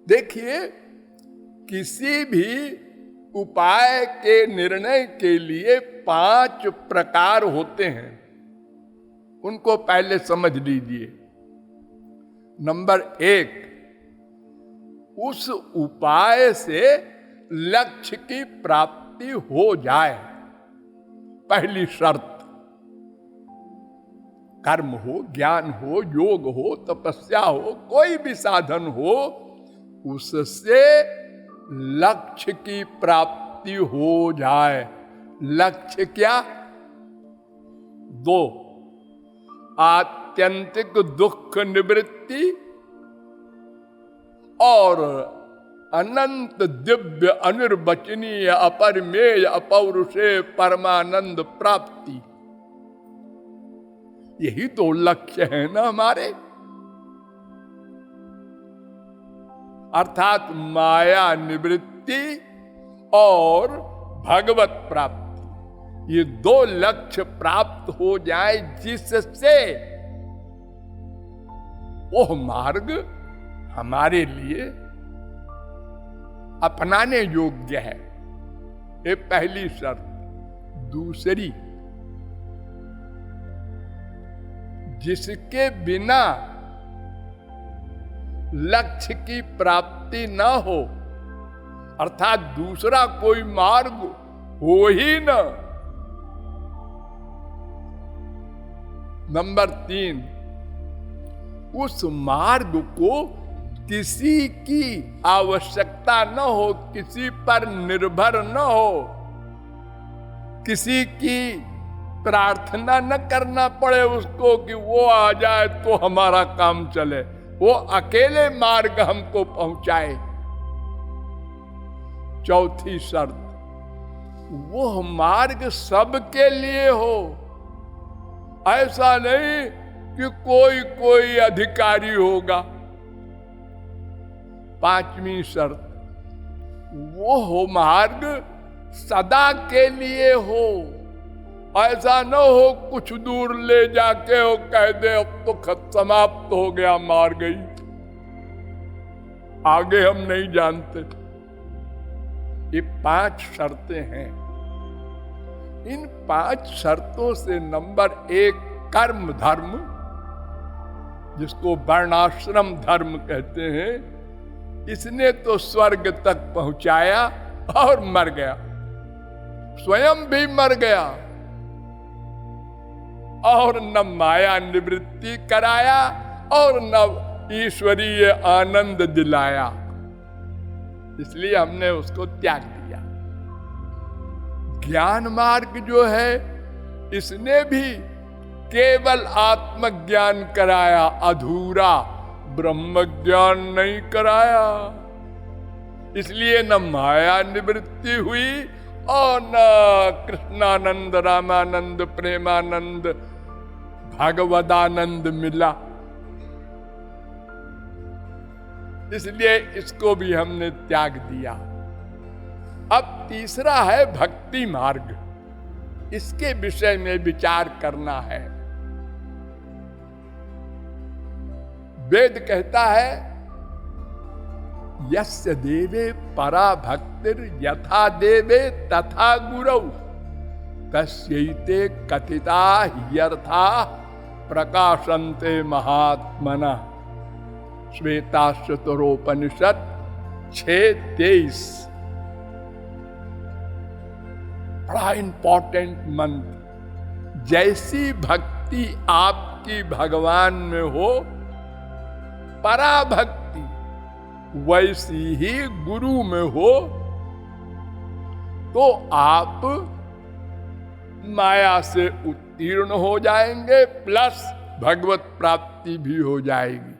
देखिए, किसी भी उपाय के निर्णय के लिए 5 प्रकार होते हैं, उनको पहले समझ लीजिए। नंबर 1, उस उपाय से लक्ष्य की प्राप्ति हो जाए, पहली शर्त। कर्म हो, ज्ञान हो, योग हो, तपस्या हो, कोई भी साधन हो, उससे लक्ष्य की प्राप्ति हो जाए। लक्ष्य क्या? 2, आत्यंतिक दुख निवृत्ति और अनंत दिव्य अनिर्वचनीय अपरिमेय अपौरुषेय परमानंद प्राप्ति। यही तो लक्ष्य है ना हमारे। अर्थात माया निवृत्ति और भगवत प्राप्ति, ये 2 लक्ष्य प्राप्त हो जाए, जिससे वो मार्ग हमारे लिए अपनाने योग्य है। ये पहली शर्त। दूसरी, जिसके बिना लक्ष्य की प्राप्ति न हो, अर्थात दूसरा कोई मार्ग हो ही न। नंबर 3, उस मार्ग को किसी की आवश्यकता न हो, किसी पर निर्भर न हो, किसी की प्रार्थना न करना पड़े उसको कि वो आ जाए तो हमारा काम चले, वो अकेले मार्ग हमको पहुंचाए। चौथी शर्त, वो मार्ग सबके लिए हो, ऐसा नहीं कि कोई अधिकारी होगा। पांचवी शर्त, वो मार्ग सदा के लिए हो, ऐसा न हो कुछ दूर ले जाके वो कह दे अब तो समाप्त हो गया, मार गई, आगे हम नहीं जानते। ये 5 शर्तें हैं। इन 5 शर्तों से नंबर 1 कर्म धर्म, जिसको वर्णाश्रम धर्म कहते हैं, इसने तो स्वर्ग तक पहुंचाया और मर गया, स्वयं भी मर गया, और न माया निवृत्ति कराया और न ईश्वरीय आनंद दिलाया। इसलिए हमने उसको त्याग दिया। ज्ञान मार्ग जो है, इसने भी केवल आत्मज्ञान कराया, अधूरा ब्रह्म ज्ञान नहीं कराया। इसलिए न माया निवृत्ति हुई और न कृष्णानंद, रामानंद, प्रेमानंद, भगवदानंद मिला। इसलिए इसको भी हमने त्याग दिया। अब तीसरा है भक्ति मार्ग। इसके विषय में विचार करना है। वेद कहता है, यस्य देवे परा भक्तिर यथा देवे तथा गुरौ तस्यैते कथिता ह्यर्था प्रकाशन्ते महात्मना। श्वेताश्वतरोपनिषद 6:23। बड़ा इंपॉर्टेंट मंत्र। जैसी भक्ति आपकी भगवान में हो, पराभक्ति, वैसी ही गुरु में हो, तो आप माया से उत्तीर्ण हो जाएंगे, प्लस भगवत प्राप्ति भी हो जाएगी।